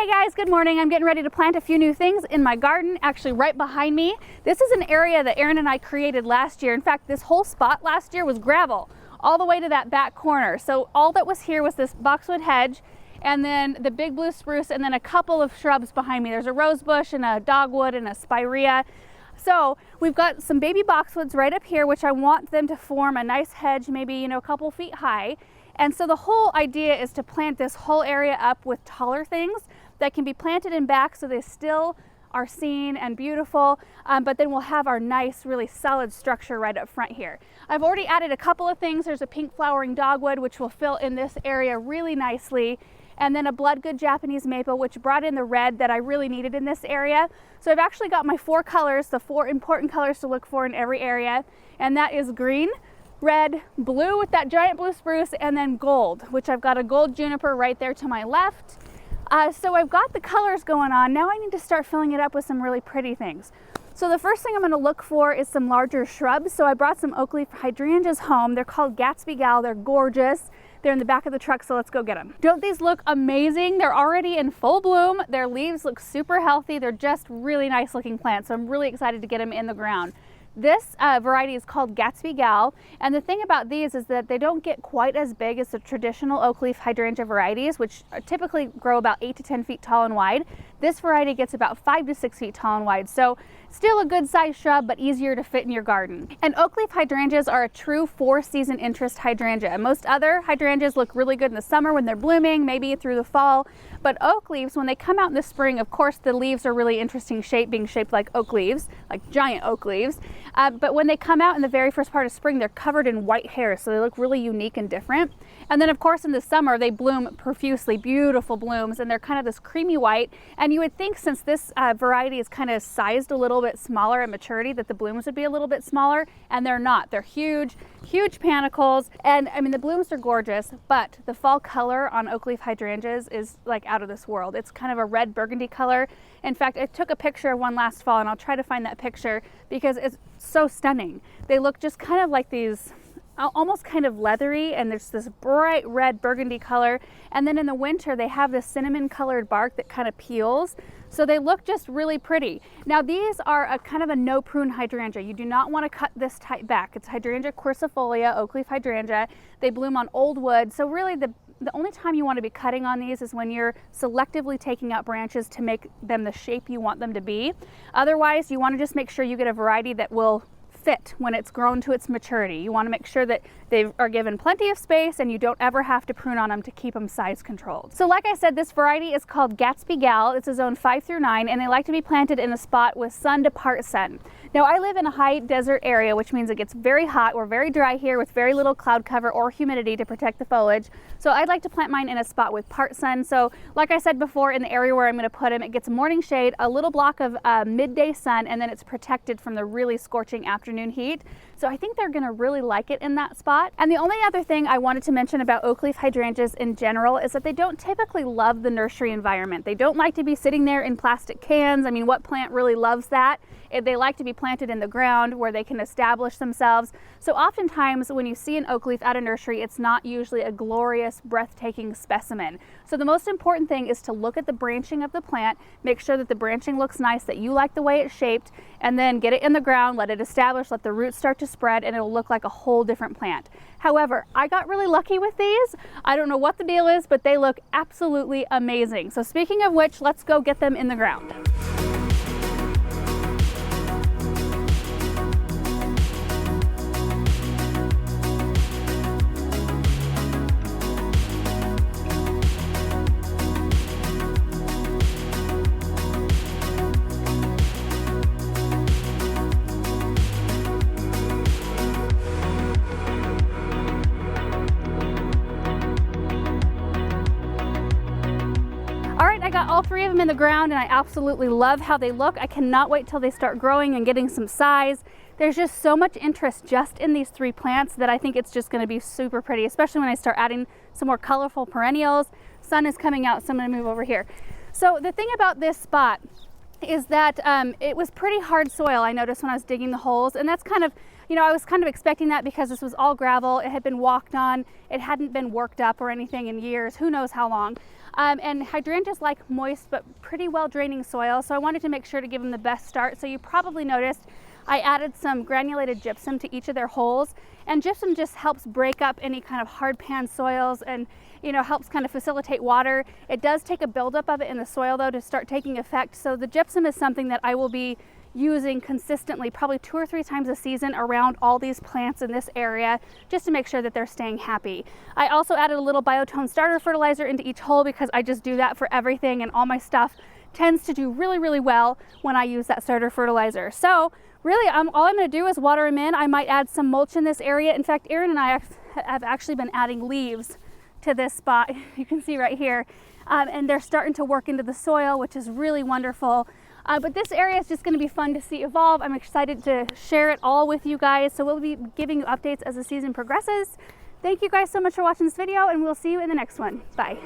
Hey guys, good morning. I'm getting ready to plant a few new things in my garden, actually right behind me. This is an area that Aaron and I created last year. In fact, this whole spot last year was gravel all the way to that back corner. So all that was here was this boxwood hedge and then the big blue spruce and then a couple of shrubs behind me. There's a rose bush and a dogwood and a spirea. So we've got some baby boxwoods right up here, which I want them to form a nice hedge, maybe, a couple feet high. And so the whole idea is to plant this whole area up with taller things that can be planted in back so they still are seen and beautiful, but then we'll have our nice, really solid structure right up front here. I've already added a couple of things. There's a pink flowering dogwood, which will fill in this area really nicely, and then a bloodgood Japanese maple, which brought in the red that I really needed in this area. So I've actually got my 4 colors, the 4 important colors to look for in every area, and that is green, red, blue with that giant blue spruce, and then gold, which I've got a gold juniper right there to my left. So I've got the colors going on. Now I need to start filling it up with some really pretty things. So the first thing I'm going to look for is some larger shrubs. So I brought some Oakleaf hydrangeas home. They're called Gatsby Gal. They're gorgeous. They're in the back of the truck, so let's go get them. Don't these look amazing? They're already in full bloom. Their leaves look super healthy. They're just really nice looking plants. So I'm really excited to get them in the ground. This variety is called Gatsby Gal, and the thing about these is that they don't get quite as big as the traditional Oakleaf hydrangea varieties, which typically grow about 8 to 10 feet tall and wide. This variety gets about 5 to 6 feet tall and wide, so still a good sized shrub, but easier to fit in your garden. And Oakleaf hydrangeas are a true 4-season interest hydrangea. Most other hydrangeas look really good in the summer when they're blooming, maybe through the fall, but oak leaves, when they come out in the spring, of course the leaves are really interesting shape, being shaped like oak leaves, like giant oak leaves. But when they come out in the very first part of spring, they're covered in white hair, so they look really unique and different. And then of course in the summer they bloom profusely, beautiful blooms, and they're kind of this creamy white. And you would think, since this variety is kind of sized a little bit smaller at maturity, that the blooms would be a little bit smaller, and they're not. They're huge, huge panicles, and I mean the blooms are gorgeous, but the fall color on Oakleaf hydrangeas is like out of this world. It's kind of a red burgundy color. In fact, I took a picture of one last fall, and I'll try to find that picture because it's so stunning. They look just kind of like these, almost kind of leathery, and there's this bright red burgundy color. And then in the winter, they have this cinnamon colored bark that kind of peels. So they look just really pretty. Now these are a kind of a no prune hydrangea. You do not want to cut this type back. It's Hydrangea quercifolia, Oakleaf hydrangea. They bloom on old wood. So really the only time you want to be cutting on these is when you're selectively taking out branches to make them the shape you want them to be. Otherwise, you want to just make sure you get a variety that will fit when it's grown to its maturity. You want to make sure that they are given plenty of space and you don't ever have to prune on them to keep them size controlled. So like I said, this variety is called Gatsby Gal. It's a zone 5 through 9, and they like to be planted in a spot with sun to part sun. Now I live in a high desert area, which means it gets very hot. We're very dry here with very little cloud cover or humidity to protect the foliage. So I'd like to plant mine in a spot with part sun. So like I said before, in the area where I'm going to put them, it gets morning shade, a little block of midday sun, and then it's protected from the really scorching afternoon heat. So I think they're going to really like it in that spot. And the only other thing I wanted to mention about Oakleaf hydrangeas in general is that they don't typically love the nursery environment. They don't like to be sitting there in plastic cans. I mean, what plant really loves that? They like to be planted in the ground where they can establish themselves. So oftentimes when you see an oak leaf at a nursery, it's not usually a glorious, breathtaking specimen. So the most important thing is to look at the branching of the plant, make sure that the branching looks nice, that you like the way it's shaped, and then get it in the ground, let it establish, let the roots start to spread, and it'll look like a whole different plant. However, I got really lucky with these. I don't know what the deal is, but they look absolutely amazing. So speaking of which, let's go get them in the ground. I got all 3 of them in the ground, and I absolutely love how they look. I cannot wait till they start growing and getting some size. There's just so much interest just in these 3 plants that I think it's just going to be super pretty, especially when I start adding some more colorful perennials. Sun is coming out, so I'm going to move over here. So the thing about this spot is that it was pretty hard soil, I noticed when I was digging the holes, and that's kind of, you know, I was kind of expecting that because this was all gravel. It had been walked on. It hadn't been worked up or anything in years, who knows how long. And hydrangeas like moist but pretty well draining soil, so I wanted to make sure to give them the best start. So you probably noticed I added some granulated gypsum to each of their holes, and gypsum just helps break up any kind of hard pan soils and, you know, helps kind of facilitate water. It does take a buildup of it in the soil though to start taking effect. So the gypsum is something that I will be using consistently, probably 2 or 3 times a season around all these plants in this area, just to make sure that they're staying happy. I also added a little biotone starter fertilizer into each hole because I just do that for everything, and all my stuff tends to do really, really well when I use that starter fertilizer. So really, all I'm going to do is water them in. I might add some mulch in this area. In fact, Aaron and I have actually been adding leaves to this spot. You can see right here, and they're starting to work into the soil, which is really wonderful. But this area is just going to be fun to see evolve. I'm excited to share it all with you guys, so we'll be giving you updates as the season progresses. Thank you guys so much for watching this video, and we'll see you in the next one. Bye.